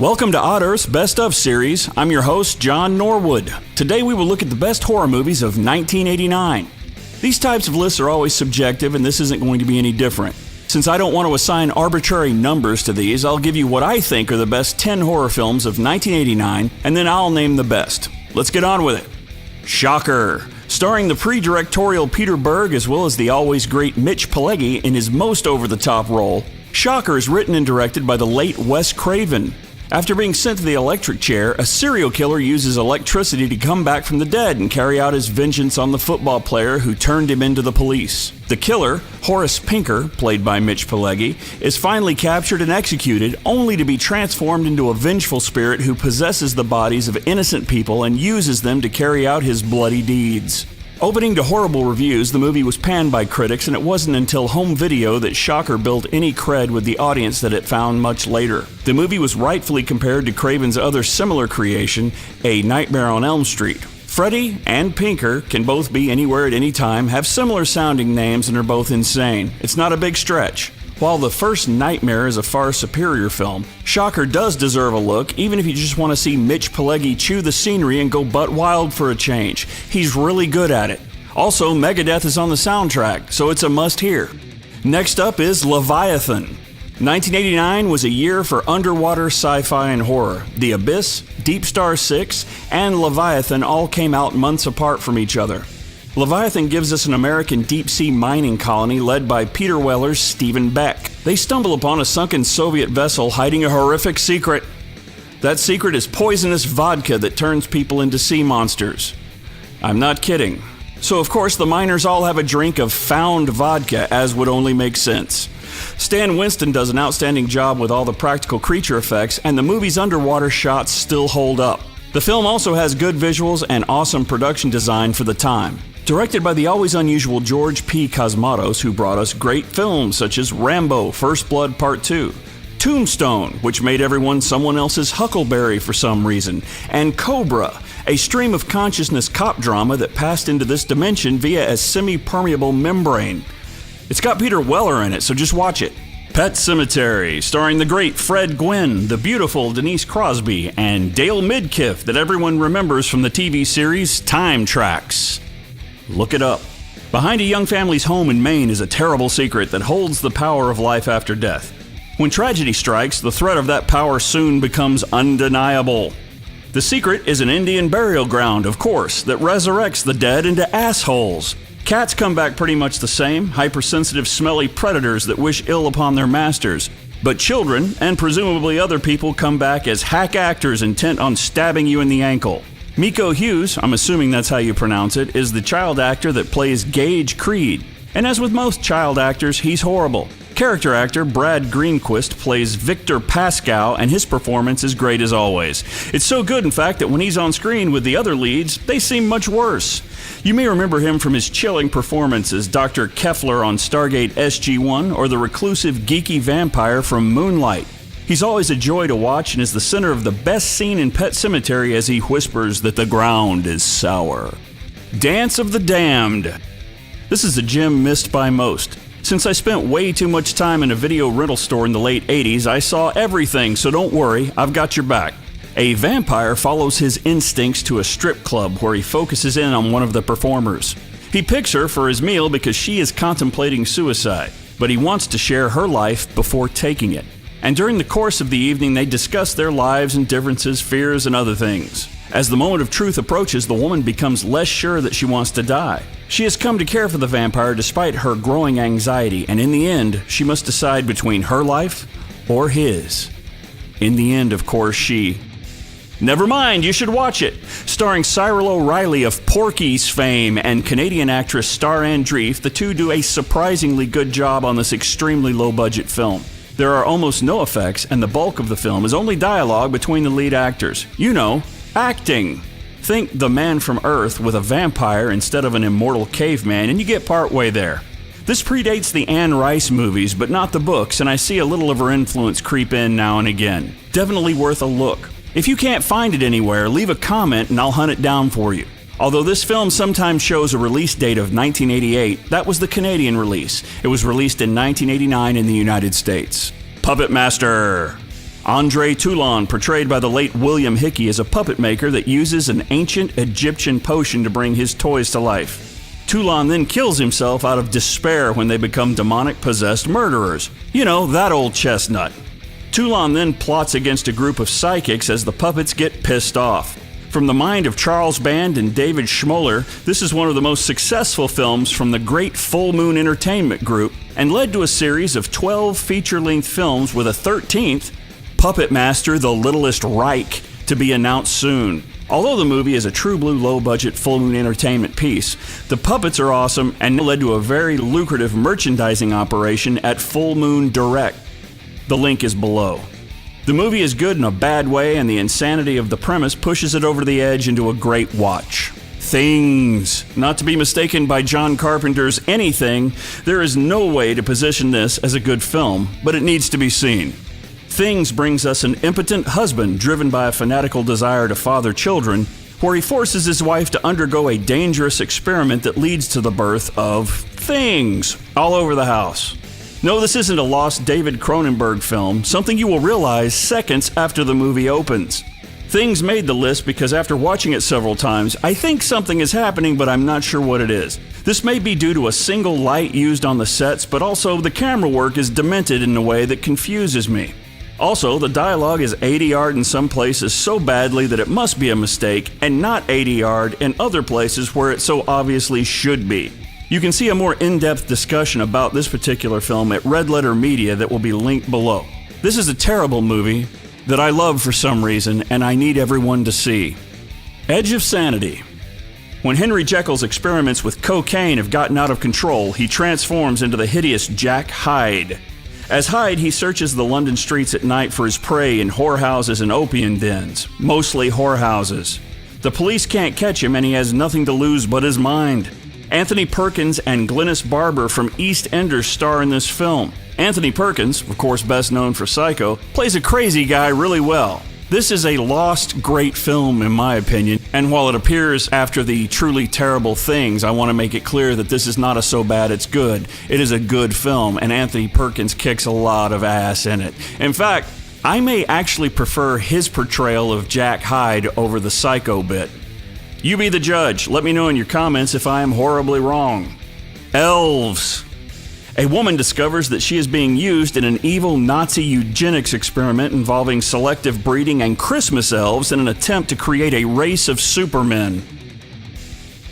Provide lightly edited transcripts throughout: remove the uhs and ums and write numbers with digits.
Welcome to Odd Earth's Best Of series. I'm your host, John Norwood. Today we will look at the best horror movies of 1989. These types of lists are always subjective, and this isn't going to be any different. Since I don't want to assign arbitrary numbers to these, I'll give you what I think are the best 10 horror films of 1989, and then I'll name the best. Let's get on with it. Shocker! Starring the pre-directorial Peter Berg as well as the always great Mitch Pileggi in his most over-the-top role, Shocker is written and directed by the late Wes Craven. After being sent to the electric chair, a serial killer uses electricity to come back from the dead and carry out his vengeance on the football player who turned him into the police. The killer, Horace Pinker, played by Mitch Pileggi, is finally captured and executed, only to be transformed into a vengeful spirit who possesses the bodies of innocent people and uses them to carry out his bloody deeds. Opening to horrible reviews, the movie was panned by critics, and it wasn't until home video that Shocker built any cred with the audience that it found much later. The movie was rightfully compared to Craven's other similar creation, A Nightmare on Elm Street. Freddy and Pinker can both be anywhere at any time, have similar sounding names, and are both insane. It's not a big stretch. While the first Nightmare is a far superior film, Shocker does deserve a look, even if you just want to see Mitch Pileggi chew the scenery and go butt wild for a change. He's really good at it. Also, Megadeth is on the soundtrack, so it's a must-hear. Next up is Leviathan. 1989 was a year for underwater sci-fi and horror. The Abyss, Deep Star 6, and Leviathan all came out months apart from each other. Leviathan gives us an American deep-sea mining colony led by Peter Weller's Stephen Beck. They stumble upon a sunken Soviet vessel hiding a horrific secret. That secret is poisonous vodka that turns people into sea monsters. I'm not kidding. So of course the miners all have a drink of found vodka, as would only make sense. Stan Winston does an outstanding job with all the practical creature effects, and the movie's underwater shots still hold up. The film also has good visuals and awesome production design for the time. Directed by the always unusual George P. Cosmatos, who brought us great films such as Rambo: First Blood Part 2, Tombstone, which made everyone someone else's Huckleberry for some reason, and Cobra, a stream of consciousness cop drama that passed into this dimension via a semi-permeable membrane. It's got Peter Weller in it, so just watch it. Pet Sematary, starring the great Fred Gwynne, the beautiful Denise Crosby, and Dale Midkiff that everyone remembers from the TV series Time Tracks. Look it up. Behind a young family's home in Maine is a terrible secret that holds the power of life after death. When tragedy strikes, the threat of that power soon becomes undeniable. The secret is an Indian burial ground, of course, that resurrects the dead into assholes. Cats come back pretty much the same, hypersensitive, smelly predators that wish ill upon their masters. But children, and presumably other people, come back as hack actors intent on stabbing you in the ankle. Miko Hughes, I'm assuming that's how you pronounce it, is the child actor that plays Gage Creed. And as with most child actors, he's horrible. Character actor Brad Greenquist plays Victor Pascal, and his performance is great as always. It's so good, in fact, that when he's on screen with the other leads, they seem much worse. You may remember him from his chilling performance as Dr. Kefler on Stargate SG-1 or the reclusive geeky vampire from Moonlight. He's always a joy to watch and is the center of the best scene in Pet Sematary as he whispers that the ground is sour. Dance of the Damned. This is a gem missed by most. Since I spent way too much time in a video rental store in the late 80s, I saw everything, so don't worry, I've got your back. A vampire follows his instincts to a strip club where he focuses in on one of the performers. He picks her for his meal because she is contemplating suicide, but he wants to share her life before taking it. And during the course of the evening, they discuss their lives and differences, fears, and other things. As the moment of truth approaches, the woman becomes less sure that she wants to die. She has come to care for the vampire despite her growing anxiety, and in the end, she must decide between her life or his. In the end, of course, she... Never mind, you should watch it. Starring Cyril O'Reilly of Porky's fame and Canadian actress Star Andreef, the two do a surprisingly good job on this extremely low-budget film. There are almost no effects, and the bulk of the film is only dialogue between the lead actors. You know, acting. Think The Man from Earth with a vampire instead of an immortal caveman, and you get partway there. This predates the Anne Rice movies, but not the books, and I see a little of her influence creep in now and again. Definitely worth a look. If you can't find it anywhere, leave a comment and I'll hunt it down for you. Although this film sometimes shows a release date of 1988, that was the Canadian release. It was released in 1989 in the United States. Puppet Master. Andre Toulon, portrayed by the late William Hickey, is a puppet maker that uses an ancient Egyptian potion to bring his toys to life. Toulon then kills himself out of despair when they become demonic-possessed murderers. You know, that old chestnut. Toulon then plots against a group of psychics as the puppets get pissed off. From the mind of Charles Band and David Schmoller, this is one of the most successful films from the great Full Moon Entertainment Group and led to a series of 12 feature-length films with a 13th, Puppet Master: The Littlest Reich, to be announced soon. Although the movie is a true blue low-budget Full Moon Entertainment piece, the puppets are awesome and led to a very lucrative merchandising operation at Full Moon Direct. The link is below. The movie is good in a bad way, and the insanity of the premise pushes it over the edge into a great watch. Things. Not to be mistaken by John Carpenter's Anything, there is no way to position this as a good film, but it needs to be seen. Things brings us an impotent husband driven by a fanatical desire to father children, where he forces his wife to undergo a dangerous experiment that leads to the birth of things all over the house. No, this isn't a lost David Cronenberg film, something you will realize seconds after the movie opens. Things made the list because after watching it several times, I think something is happening, but I'm not sure what it is. This may be due to a single light used on the sets, but also the camera work is demented in a way that confuses me. Also, the dialogue is ADR'd in some places so badly that it must be a mistake, and not ADR'd in other places where it so obviously should be. You can see a more in-depth discussion about this particular film at Red Letter Media that will be linked below. This is a terrible movie that I love for some reason, and I need everyone to see. Edge of Sanity. When Henry Jekyll's experiments with cocaine have gotten out of control, he transforms into the hideous Jack Hyde. As Hyde, he searches the London streets at night for his prey in whorehouses and opium dens, mostly whorehouses. The police can't catch him, and he has nothing to lose but his mind. Anthony Perkins and Glynis Barber from EastEnders star in this film. Anthony Perkins, of course best known for Psycho, plays a crazy guy really well. This is a lost, great film in my opinion, and while it appears after the truly terrible Things, I want to make it clear that this is not a so bad it's good. It is a good film, and Anthony Perkins kicks a lot of ass in it. In fact, I may actually prefer his portrayal of Jack Hyde over the Psycho bit. You be the judge. Let me know in your comments if I am horribly wrong. Elves. A woman discovers that she is being used in an evil Nazi eugenics experiment involving selective breeding and Christmas elves in an attempt to create a race of supermen.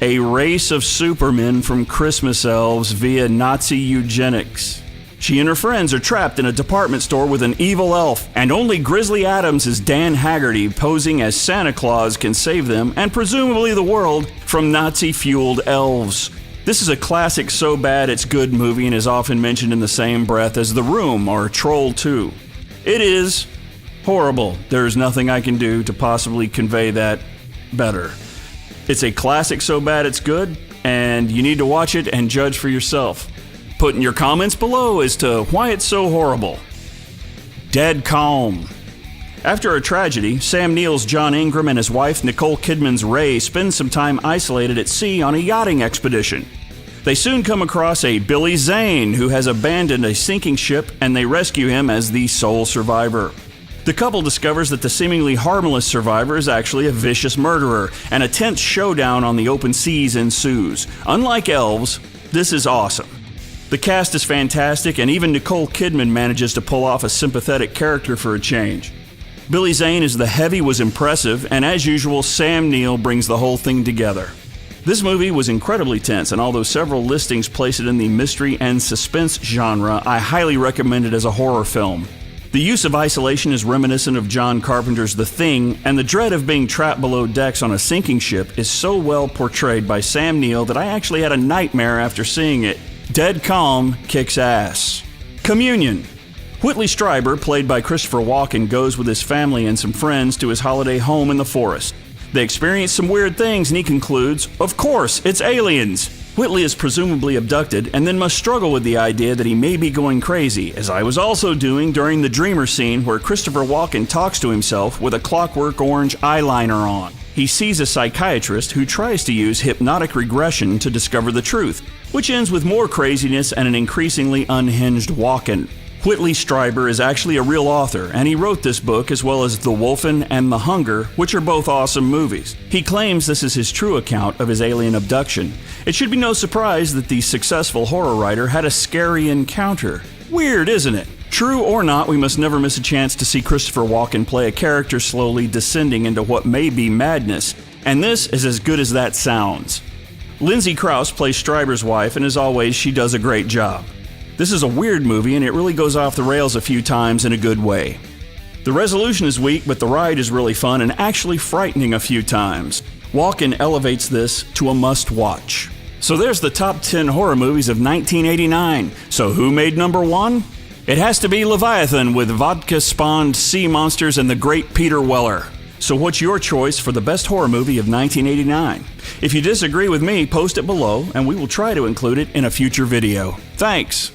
A race of supermen from Christmas elves via Nazi eugenics. She and her friends are trapped in a department store with an evil elf, and only Grizzly Adams as Dan Haggerty posing as Santa Claus can save them, and presumably the world, from Nazi-fueled elves. This is a classic so bad it's good movie and is often mentioned in the same breath as The Room or Troll 2. It is horrible. There's nothing I can do to possibly convey that better. It's a classic so bad it's good, and you need to watch it and judge for yourself. Put in your comments below as to why it's so horrible. Dead Calm. After a tragedy, Sam Neill's John Ingram and his wife Nicole Kidman's Ray spend some time isolated at sea on a yachting expedition. They soon come across a Billy Zane who has abandoned a sinking ship, and they rescue him as the sole survivor. The couple discovers that the seemingly harmless survivor is actually a vicious murderer, and a tense showdown on the open seas ensues. Unlike Elves, this is awesome. The cast is fantastic, and even Nicole Kidman manages to pull off a sympathetic character for a change. Billy Zane as the Heavy was impressive, and as usual, Sam Neill brings the whole thing together. This movie was incredibly tense, and although several listings place it in the mystery and suspense genre, I highly recommend it as a horror film. The use of isolation is reminiscent of John Carpenter's The Thing, and the dread of being trapped below decks on a sinking ship is so well portrayed by Sam Neill that I actually had a nightmare after seeing it. Dead Calm kicks ass. Communion. Whitley Strieber, played by Christopher Walken, goes with his family and some friends to his holiday home in the forest. They experience some weird things, and he concludes, of course, it's aliens. Whitley is presumably abducted and then must struggle with the idea that he may be going crazy, as I was also doing during the Dreamer scene where Christopher Walken talks to himself with a clockwork orange eyeliner on. He sees a psychiatrist who tries to use hypnotic regression to discover the truth, which ends with more craziness and an increasingly unhinged Walken. Whitley Strieber is actually a real author, and he wrote this book as well as The Wolfen and The Hunger, which are both awesome movies. He claims this is his true account of his alien abduction. It should be no surprise that the successful horror writer had a scary encounter. Weird, isn't it? True or not, we must never miss a chance to see Christopher Walken play a character slowly descending into what may be madness, and this is as good as that sounds. Lindsay Krause plays Strieber's wife, and as always, she does a great job. This is a weird movie, and it really goes off the rails a few times in a good way. The resolution is weak, but the ride is really fun and actually frightening a few times. Walken elevates this to a must-watch. So there's the top 10 horror movies of 1989. So who made number 1? It has to be Leviathan with vodka-spawned sea monsters and the great Peter Weller. So what's your choice for the best horror movie of 1989? If you disagree with me, post it below and we will try to include it in a future video. Thanks!